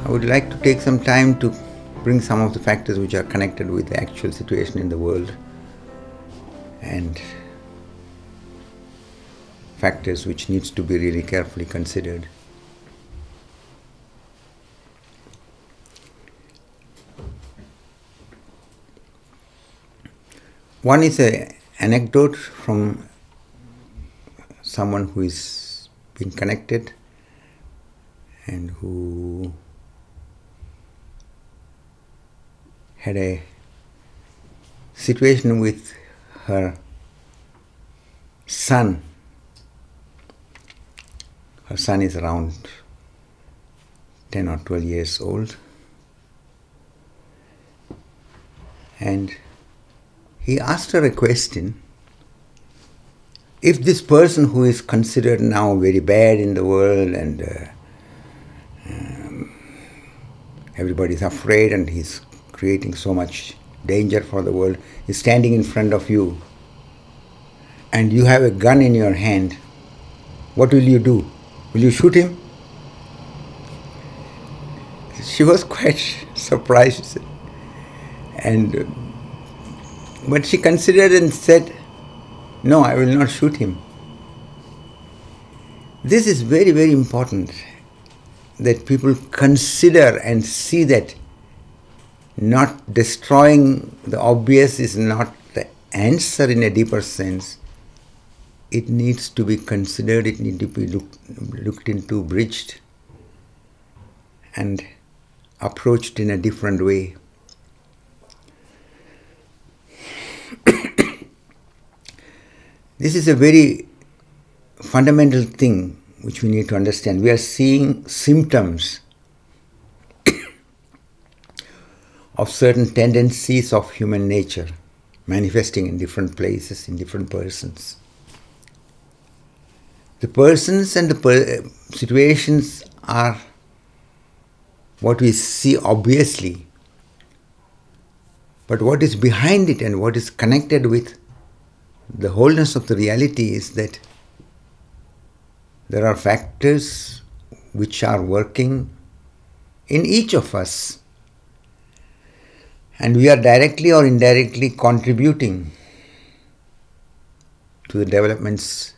I would like to take some time to bring some of the factors which are connected with the actual situation in the world and factors which needs to be really carefully considered. One is an anecdote from someone who is being connected and who had a situation with her son. Her son is around 10 or 12 years old, and he asked her a question. If this person who is considered now very bad in the world and everybody is afraid and he's creating so much danger for the world, is standing in front of you and you have a gun in your hand, what will you do? Will you shoot him? She was quite surprised, but she considered and said, "No, I will not shoot him." This is very, very important that people consider and see that not destroying the obvious is not the answer in a deeper sense. It needs to be considered, it needs to be looked into, bridged, and approached in a different way. This is a very fundamental thing which we need to understand. We are seeing symptoms of certain tendencies of human nature manifesting in different places, in different persons. The persons and the situations are what we see obviously, but what is behind it and what is connected with the wholeness of the reality is that there are factors which are working in each of us, and we are directly or indirectly contributing to the developments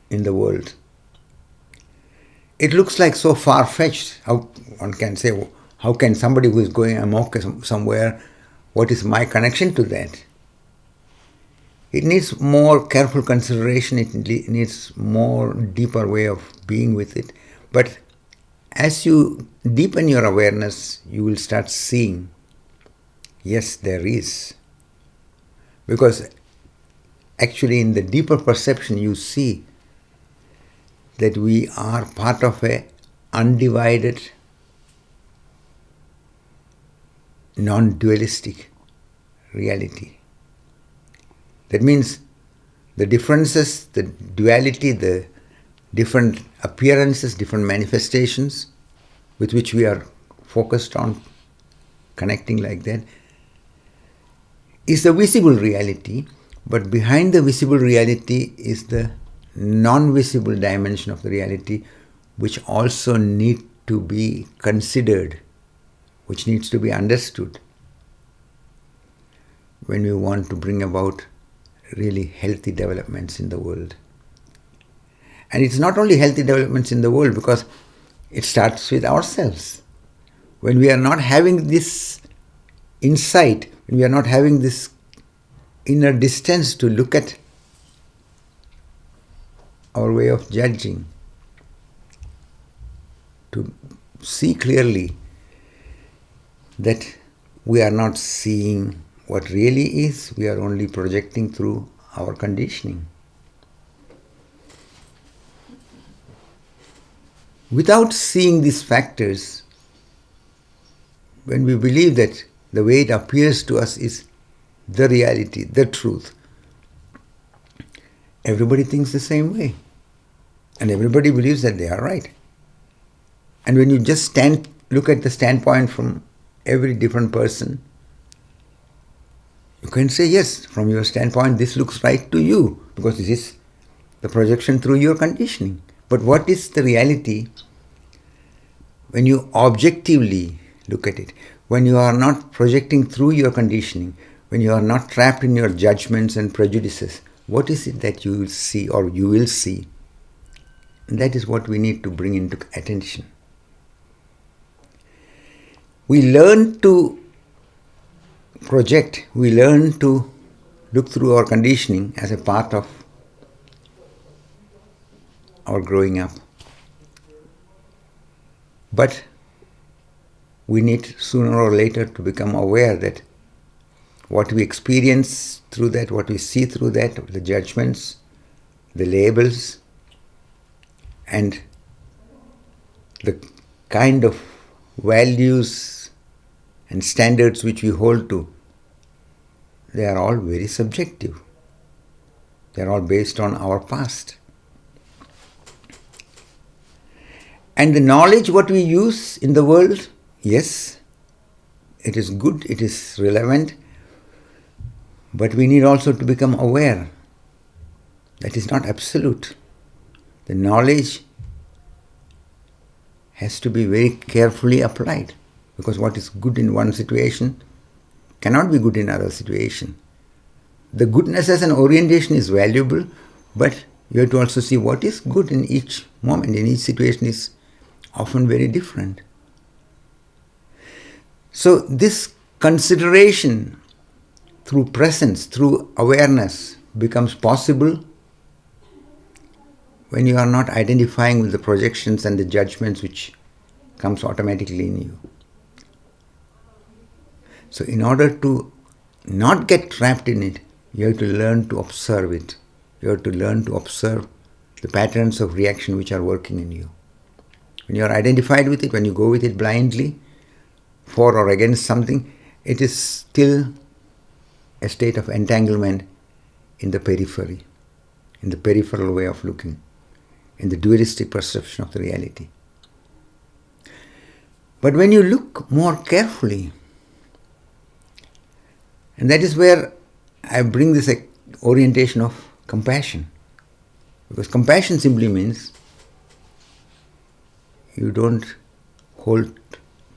in the world. It looks like so far-fetched. How one can say, how can somebody who is going amok somewhere, what is my connection to that? It needs more careful consideration, it needs more deeper way of being with it. But as you deepen your awareness, you will start seeing, yes, there is. Because actually in the deeper perception you see that we are part of a undivided, non-dualistic reality. That means the differences, the duality, the different appearances, different manifestations with which we are focused on connecting like that is the visible reality, but behind the visible reality is the non-visible dimension of the reality which also need to be considered, which needs to be understood when we want to bring about really healthy developments in the world. And it's not only healthy developments in the world, because it starts with ourselves. When we are not having this insight, when we are not having this inner distance to look at our way of judging, to see clearly that we are not seeing what really is, we are only projecting through our conditioning. Without seeing these factors, when we believe that the way it appears to us is the reality, the truth, everybody thinks the same way. And everybody believes that they are right. And when you just look at the standpoint from every different person, you can say, yes, from your standpoint, this looks right to you, because this is the projection through your conditioning. But what is the reality when you objectively look at it, when you are not projecting through your conditioning, when you are not trapped in your judgments and prejudices, what is it that you will see or you will see? And that is what we need to bring into attention. We learn to project, we learn to look through our conditioning as a part of our growing up. But we need sooner or later to become aware that what we experience through that, what we see through that, the judgments, the labels, and the kind of values and standards which we hold to, they are all very subjective. They are all based on our past. And the knowledge what we use in the world, yes, it is good, it is relevant, but we need also to become aware that is not absolute. The knowledge has to be very carefully applied, because what is good in one situation cannot be good in another situation. The goodness as an orientation is valuable, but you have to also see what is good in each moment, in each situation is often very different. So this consideration through presence, through awareness becomes possible when you are not identifying with the projections and the judgments which comes automatically in you. So in order to not get trapped in it, you have to learn to observe it. You have to learn to observe the patterns of reaction which are working in you. When you are identified with it, when you go with it blindly, for or against something, it is still a state of entanglement in the periphery, in the peripheral way of looking, in the dualistic perception of the reality. But when you look more carefully, and that is where I bring this orientation of compassion. Because compassion simply means you don't hold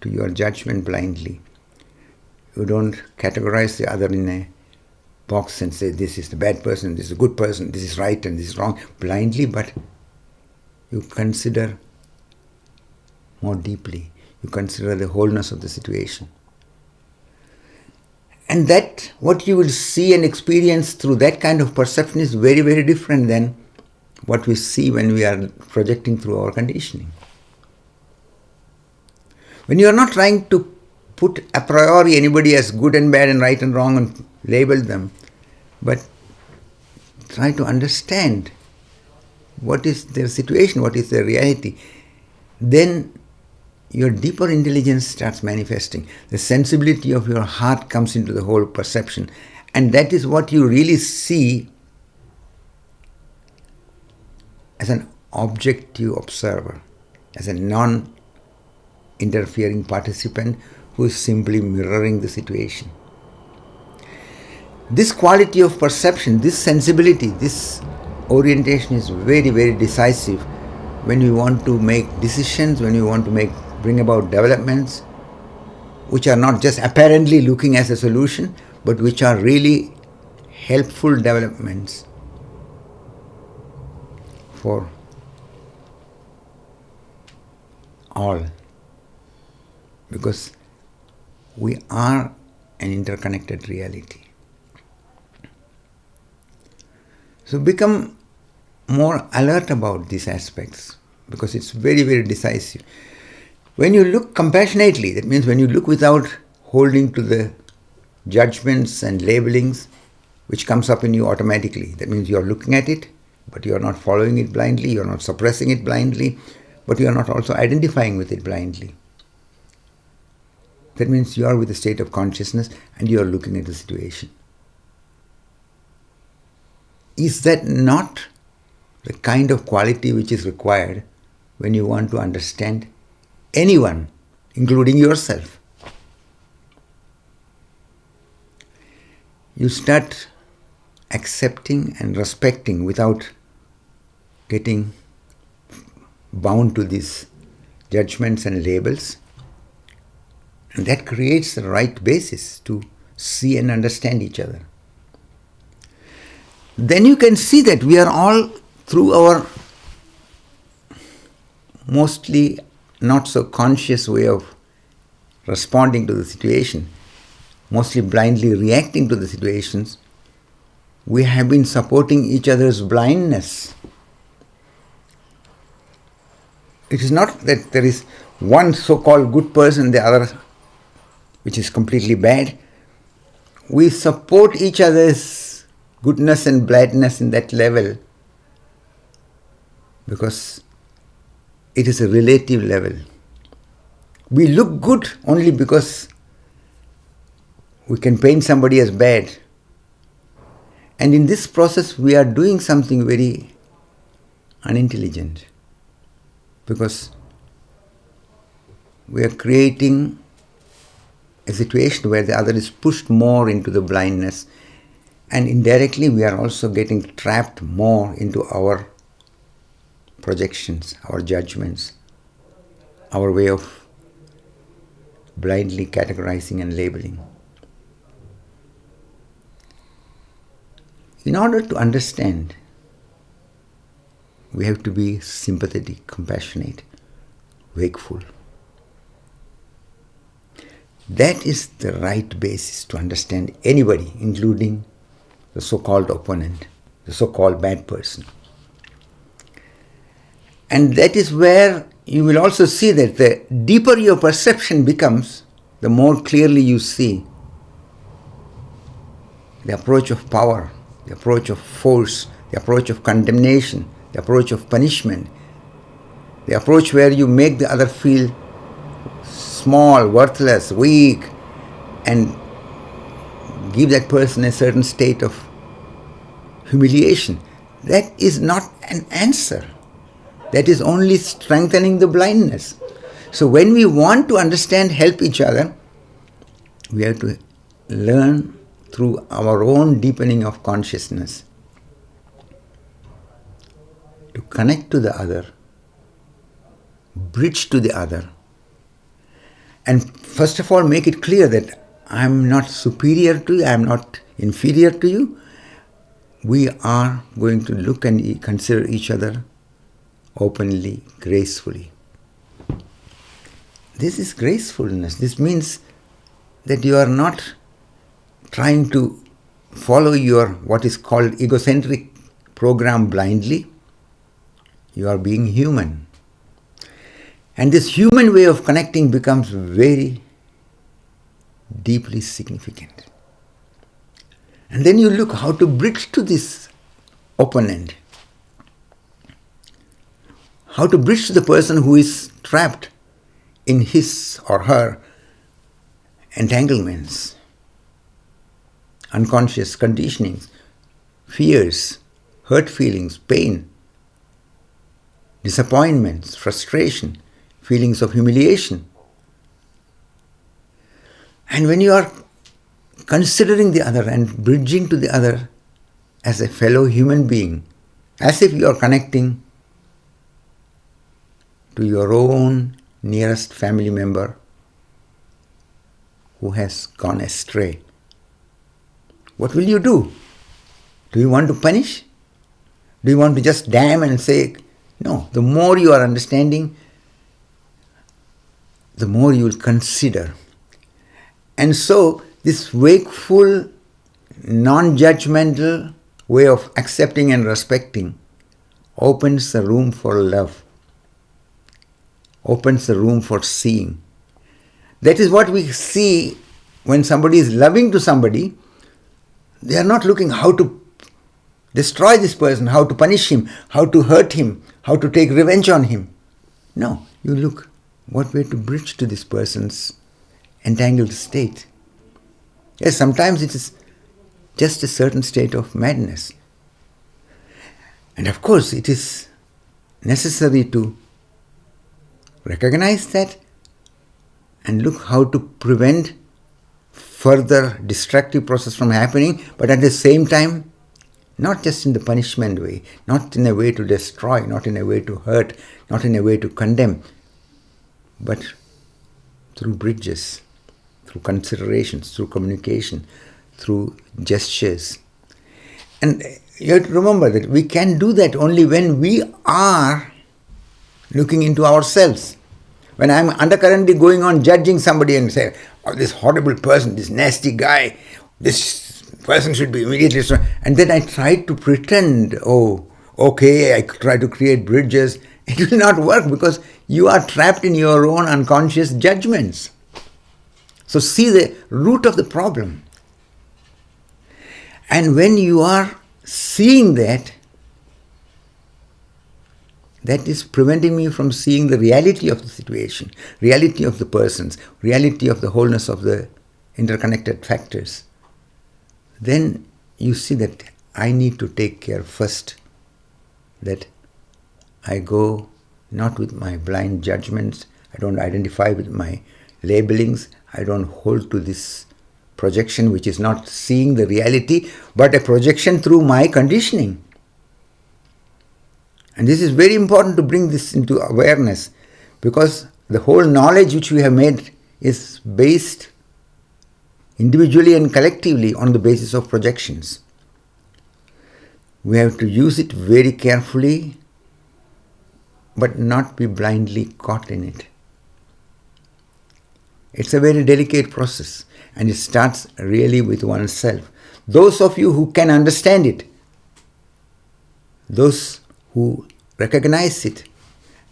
to your judgment blindly. You don't categorize the other in a box and say this is the bad person, this is a good person, this is right and this is wrong blindly, but you consider more deeply. You consider the wholeness of the situation. And that, what you will see and experience through that kind of perception is very, very different than what we see when we are projecting through our conditioning. When you are not trying to put a priori anybody as good and bad and right and wrong and label them, but try to understand what is their situation, what is their reality, then your deeper intelligence starts manifesting. The sensibility of your heart comes into the whole perception. And that is what you really see as an objective observer, as a non-interfering participant who is simply mirroring the situation. This quality of perception, this sensibility, this orientation is very, very decisive when we want to make decisions, when we want to bring about developments which are not just apparently looking as a solution, but which are really helpful developments for all. Because we are an interconnected reality. So become more alert about these aspects, because it's very, very decisive. When you look compassionately, that means when you look without holding to the judgments and labelings which comes up in you automatically. That means you are looking at it, but you are not following it blindly, you are not suppressing it blindly, but you are not also identifying with it blindly. That means you are with a state of consciousness and you are looking at the situation. Is that not the kind of quality which is required when you want to understand anyone, including yourself? You start accepting and respecting without getting bound to these judgments and labels. And that creates the right basis to see and understand each other. Then you can see that we are all, through our mostly not so conscious way of responding to the situation, mostly blindly reacting to the situations, we have been supporting each other's blindness. It is not that there is one so-called good person, the other which is completely bad. We support each other's goodness and badness in that level because it is a relative level. We look good only because we can paint somebody as bad. And in this process we are doing something very unintelligent because we are creating a situation where the other is pushed more into the blindness, and indirectly we are also getting trapped more into our projections, our judgments, our way of blindly categorizing and labeling. In order to understand, we have to be sympathetic, compassionate, wakeful. That is the right basis to understand anybody, including the so-called opponent, the so-called bad person. And that is where you will also see that the deeper your perception becomes, the more clearly you see the approach of power, the approach of force, the approach of condemnation, the approach of punishment, the approach where you make the other feel small, worthless, weak, and give that person a certain state of humiliation. That is not an answer. That is only strengthening the blindness. So when we want to understand, help each other, we have to learn through our own deepening of consciousness to connect to the other, bridge to the other, and first of all make it clear that I am not superior to you, I am not inferior to you. We are going to look and consider each other openly, gracefully. This is gracefulness. This means that you are not trying to follow your what is called egocentric program blindly. You are being human. And this human way of connecting becomes very deeply significant. And then you look how to bridge to this opponent. How to bridge to the person who is trapped in his or her entanglements, unconscious conditionings, fears, hurt feelings, pain, disappointments, frustration, feelings of humiliation. And when you are considering the other and bridging to the other as a fellow human being, as if you are connecting to your own nearest family member who has gone astray, what will you do? Do you want to punish? Do you want to just damn and say, no? The more you are understanding, the more you will consider. And so this wakeful, non-judgmental way of accepting and respecting opens the room for love, opens the room for seeing. That is what we see when somebody is loving to somebody. They are not looking how to destroy this person, how to punish him, how to hurt him, how to take revenge on him. No, you look what way to bridge to this person's entangled state. Yes, sometimes it is just a certain state of madness. And of course, it is necessary to recognize that and look how to prevent further destructive process from happening, but at the same time, not just in the punishment way, not in a way to destroy, not in a way to hurt, not in a way to condemn, but through bridges, through considerations, through communication, through gestures. And you have to remember that we can do that only when we are looking into ourselves. When I'm undercurrently going on judging somebody and say, oh, this horrible person, this nasty guy, this person should be immediately destroyed. And then I try to pretend, oh, okay, I try to create bridges. It will not work because you are trapped in your own unconscious judgments. So see the root of the problem. And when you are seeing that, that is preventing me from seeing the reality of the situation, reality of the persons, reality of the wholeness of the interconnected factors. Then you see that I need to take care first that I go not with my blind judgments, I don't identify with my labelings, I don't hold to this projection which is not seeing the reality, but a projection through my conditioning. And this is very important to bring this into awareness, because the whole knowledge which we have made is based individually and collectively on the basis of projections. We have to use it very carefully, but not be blindly caught in it. It's a very delicate process, and it starts really with oneself. Those of you who can understand it, those who recognize it,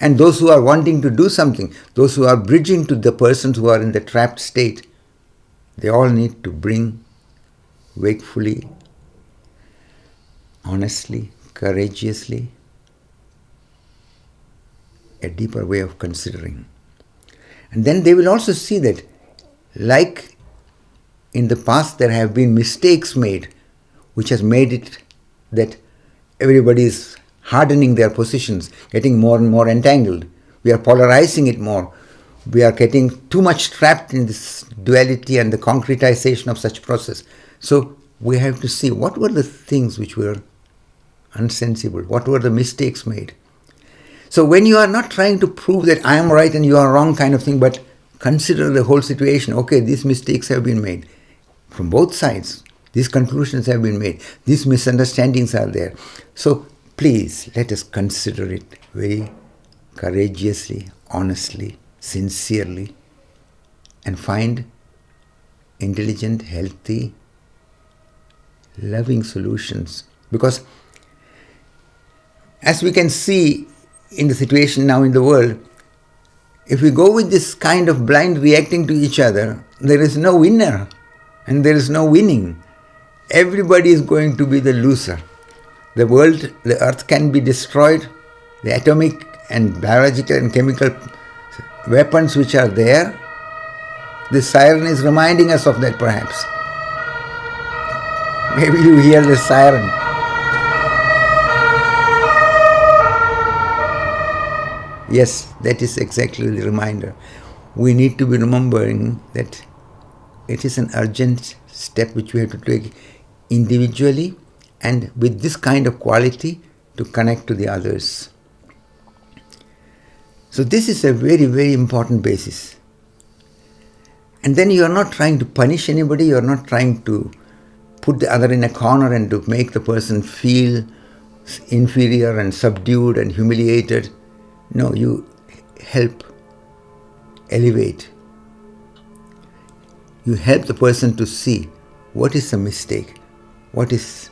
and those who are wanting to do something, those who are bridging to the persons who are in the trapped state, they all need to bring wakefully, honestly, courageously, a deeper way of considering. And then they will also see that, like in the past there have been mistakes made, which has made it that everybody is hardening their positions, getting more and more entangled. We are polarizing it more. We are getting too much trapped in this duality and the concretization of such process. So we have to see what were the things which were unsensible, what were the mistakes made. So when you are not trying to prove that I am right and you are wrong kind of thing, but consider the whole situation. Okay, these mistakes have been made from both sides. These conclusions have been made. These misunderstandings are there. So please let us consider it very courageously, honestly, sincerely, and find intelligent, healthy, loving solutions. Because as we can see in the situation now in the world, if we go with this kind of blind reacting to each other, there is no winner and there is no winning. Everybody is going to be the loser. The world, the earth can be destroyed. The atomic and biological and chemical weapons which are there, this siren is reminding us of that perhaps. Maybe you hear the siren. Yes, that is exactly the reminder. We need to be remembering that it is an urgent step which we have to take individually and with this kind of quality to connect to the others. So this is a very, very important basis. And then you are not trying to punish anybody, you are not trying to put the other in a corner and to make the person feel inferior and subdued and humiliated. No, you help elevate. You help the person to see what is a mistake, what is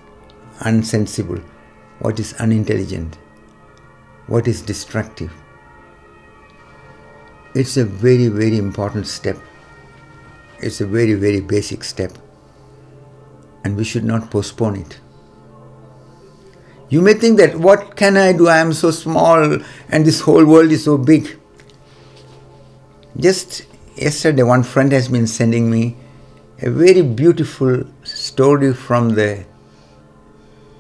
unsensible, what is unintelligent, what is destructive. It's a very, very important step. It's a very, very basic step. And we should not postpone it. You may think that, what can I do? I am so small and this whole world is so big. Just yesterday, one friend has been sending me a very beautiful story from the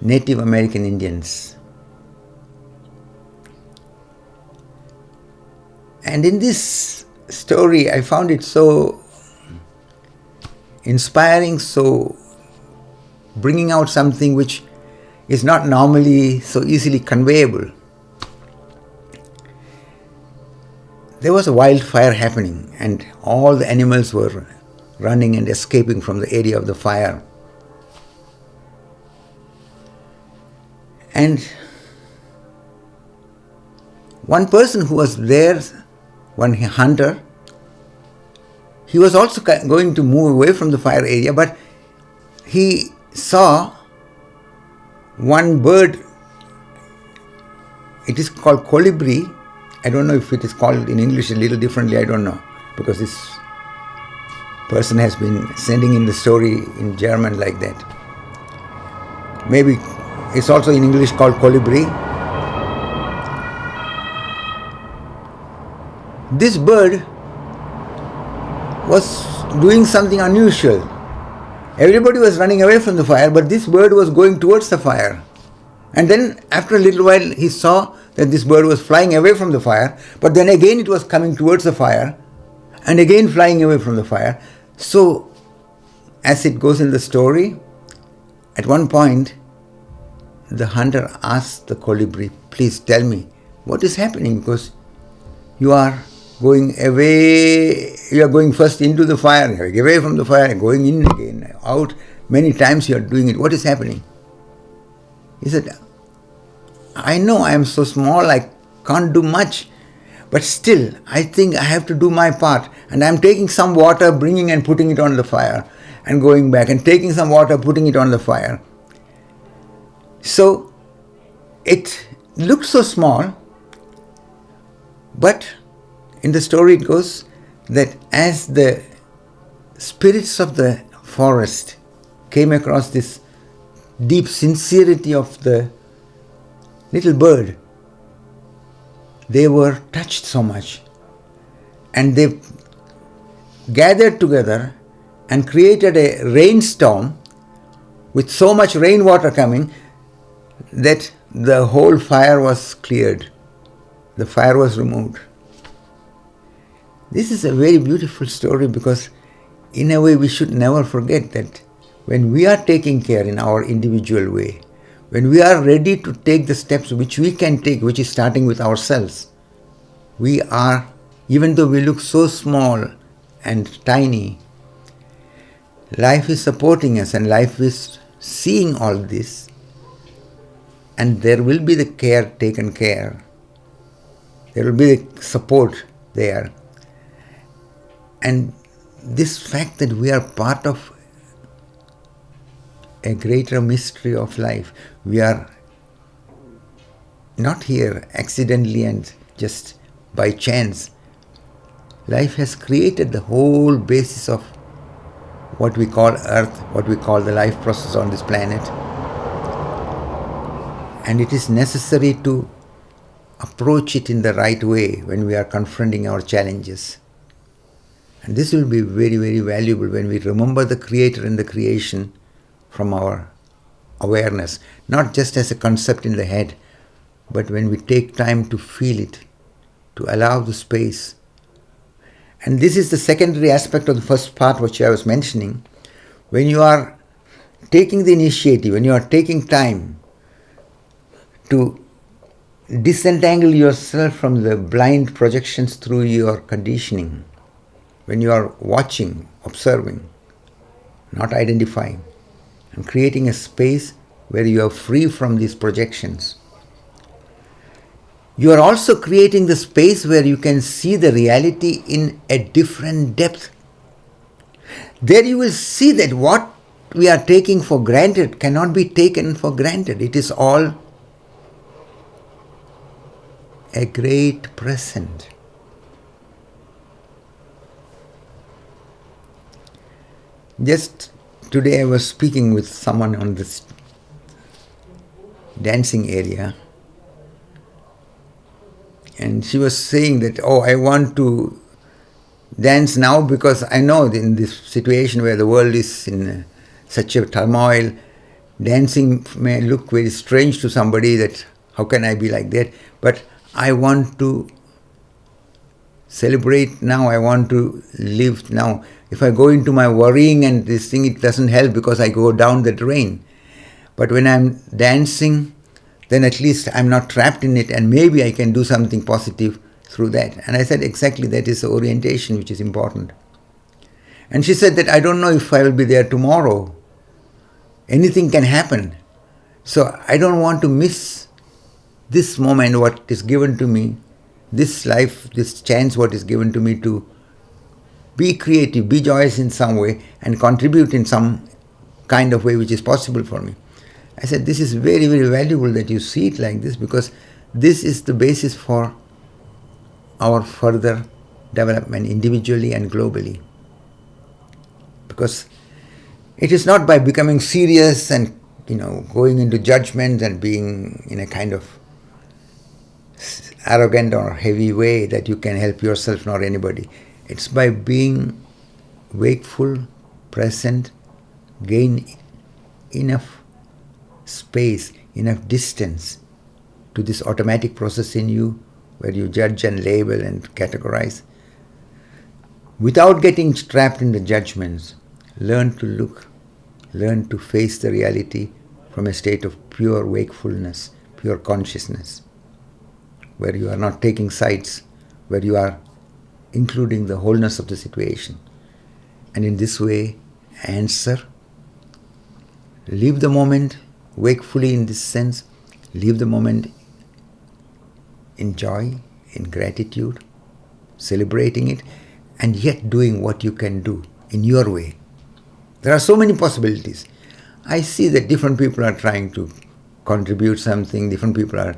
Native American Indians. And in this story, I found it so inspiring, so bringing out something which is not normally so easily conveyable. there was a wildfire happening and all the animals were running and escaping from the area of the fire. And one person who was there, one hunter, he was also going to move away from the fire area, but he saw one bird. It is called colibri. I don't know if it is called in English a little differently, I don't know, because this person has been sending in the story in German like that. Maybe it's also in English called colibri. This bird was doing something unusual. Everybody was running away from the fire, but this bird was going towards the fire. And then after a little while he saw that this bird was flying away from the fire, but then again it was coming towards the fire and again flying away from the fire. So as it goes in the story, at one point the hunter asked the colibri, please tell me what is happening, because you are going away, you are going first into the fire, away from the fire, going in again, out, many times you are doing it. What is happening? He said, I know I am so small, I can't do much, but still I think I have to do my part, and I am taking some water, bringing and putting it on the fire, and going back and taking some water, putting it on the fire. So it looked so small, but in the story it goes that as the spirits of the forest came across this deep sincerity of the little bird, they were touched so much and they gathered together and created a rainstorm with so much rainwater coming that the whole fire was cleared. The fire was removed. This is a very beautiful story, because in a way we should never forget that when we are taking care in our individual way, when we are ready to take the steps which we can take, which is starting with ourselves, we are, even though we look so small and tiny, life is supporting us and life is seeing all this, and there will be the care taken care. There will be the support there. And this fact that we are part of a greater mystery of life, we are not here accidentally and just by chance. Life has created the whole basis of what we call Earth, what we call the life process on this planet. And it is necessary to approach it in the right way when we are confronting our challenges. And this will be very, very valuable when we remember the Creator and the creation from our awareness, not just as a concept in the head, but when we take time to feel it, to allow the space. And this is the secondary aspect of the first part which I was mentioning. When you are taking the initiative, when you are taking time to disentangle yourself from the blind projections through your conditioning, when you are watching, observing, not identifying, and creating a space where you are free from these projections, you are also creating the space where you can see the reality in a different depth. There you will see that what we are taking for granted cannot be taken for granted. It is all a great present. Just today I was speaking with someone on this dancing area, and she was saying that, I want to dance now because I know in this situation where the world is in such a turmoil, dancing may look very strange to somebody, that how can I be like that? But I want to celebrate now, I want to live now. If I go into my worrying and this thing, it doesn't help because I go down the drain. But when I'm dancing, then at least I'm not trapped in it, and maybe I can do something positive through that. And I said, exactly, that is the orientation which is important. And she said that I don't know if I will be there tomorrow. Anything can happen. So I don't want to miss this moment, what is given to me, this life, this chance what is given to me to be creative, be joyous in some way, and contribute in some kind of way which is possible for me. I said, this is very, very valuable that you see it like this, because this is the basis for our further development individually and globally. Because it is not by becoming serious and going into judgment and being in a kind of arrogant or heavy way that you can help yourself nor anybody. It's by being wakeful, present, gain enough space, enough distance to this automatic process in you where you judge and label and categorize. Without getting trapped in the judgments, learn to look, learn to face the reality from a state of pure wakefulness, pure consciousness, where you are not taking sides, where you are including the wholeness of the situation. And in this way, answer, live the moment wakefully in this sense, live the moment in joy, in gratitude, celebrating it, and yet doing what you can do in your way. There are so many possibilities. I see that different people are trying to contribute something, different people are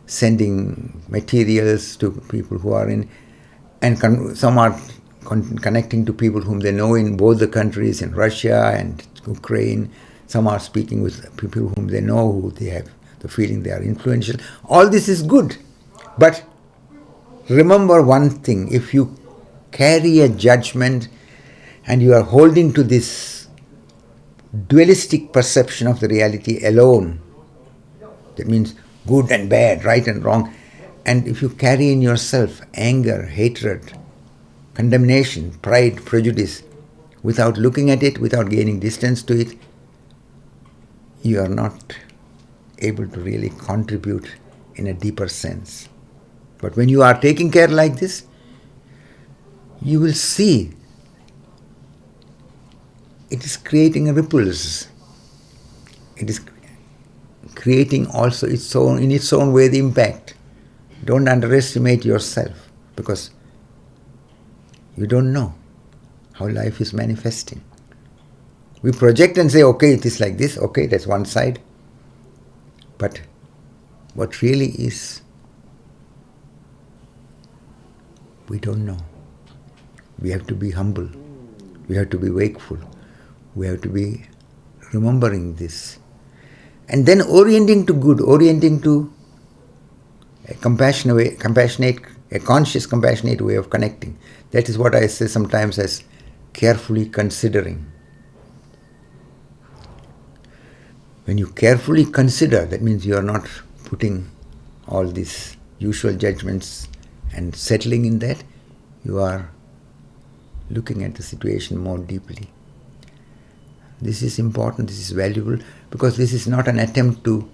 sending materials to people who are in, and some are connecting to people whom they know in both the countries, in Russia and Ukraine. Some are speaking with people whom they know, who they have the feeling they are influential. All this is good. But remember one thing, if you carry a judgment and you are holding to this dualistic perception of the reality alone, that means good and bad, right and wrong, and if you carry in yourself anger, hatred, condemnation, pride, prejudice, without looking at it, without gaining distance to it, you are not able to really contribute in a deeper sense. But when you are taking care like this, you will see it is creating ripples. It is creating also in its own way the impact. Don't underestimate yourself, because you don't know how life is manifesting. We project and say, okay, it is like this, okay, that's one side. But what really is, we don't know. We have to be humble. We have to be wakeful. We have to be remembering this. And then orienting to good, orienting to a compassionate, a conscious, compassionate way of connecting. That is what I say sometimes as carefully considering. When you carefully consider, that means you are not putting all these usual judgments and settling in that. You are looking at the situation more deeply. This is important, this is valuable, because this is not an attempt to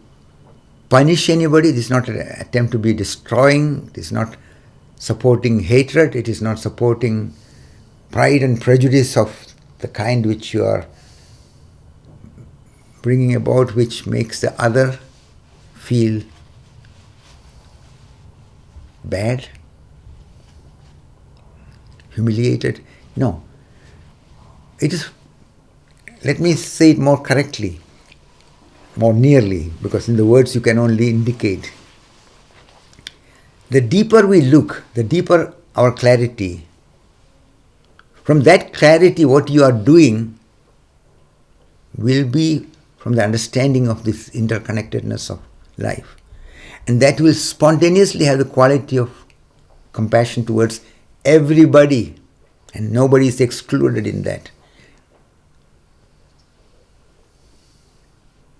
punish anybody, this is not an attempt to be destroying, it is not supporting hatred, it is not supporting pride and prejudice of the kind which you are bringing about, which makes the other feel bad, humiliated. No. It is, let me say it more correctly, more nearly, because in the words you can only indicate. The deeper we look, the deeper our clarity. From that clarity, what you are doing will be from the understanding of this interconnectedness of life. And that will spontaneously have the quality of compassion towards everybody, and nobody is excluded in that.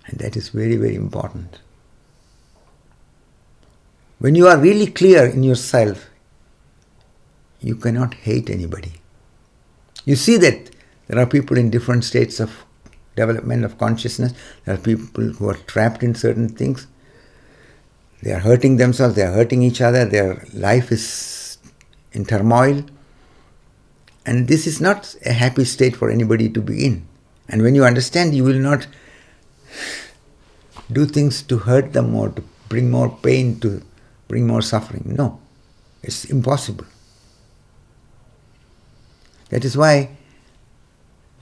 And that is very, very important. When you are really clear in yourself, you cannot hate anybody. You see that there are people in different states of development of consciousness. There are people who are trapped in certain things. They are hurting themselves, they are hurting each other, their life is in turmoil. And this is not a happy state for anybody to be in. And when you understand, you will not do things to hurt them or to bring more pain, to bring more suffering. No, it's impossible. That is why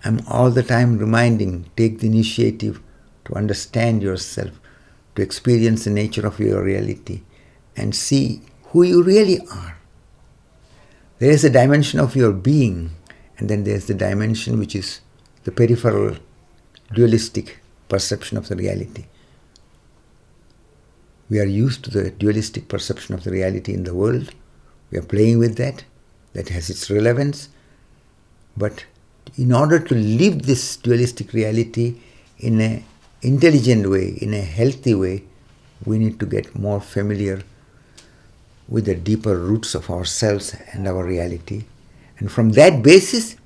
I'm all the time reminding, take the initiative to understand yourself, to experience the nature of your reality and see who you really are. There is a dimension of your being, and then there's the dimension which is the peripheral, dualistic perception of the reality. We are used to the dualistic perception of the reality in the world. We are playing with that. That has its relevance. But in order to live this dualistic reality in an intelligent way, in a healthy way, we need to get more familiar with the deeper roots of ourselves and our reality. And from that basis,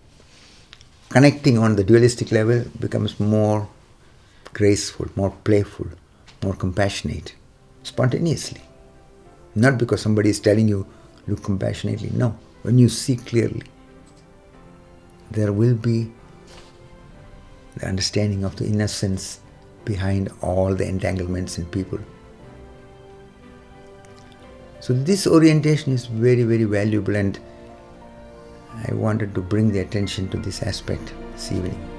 connecting on the dualistic level becomes more graceful, more playful, more compassionate, spontaneously. Not because somebody is telling you, look compassionately. No, when you see clearly, there will be the understanding of the innocence behind all the entanglements in people. So this orientation is very, very valuable, and I wanted to bring the attention to this aspect this evening.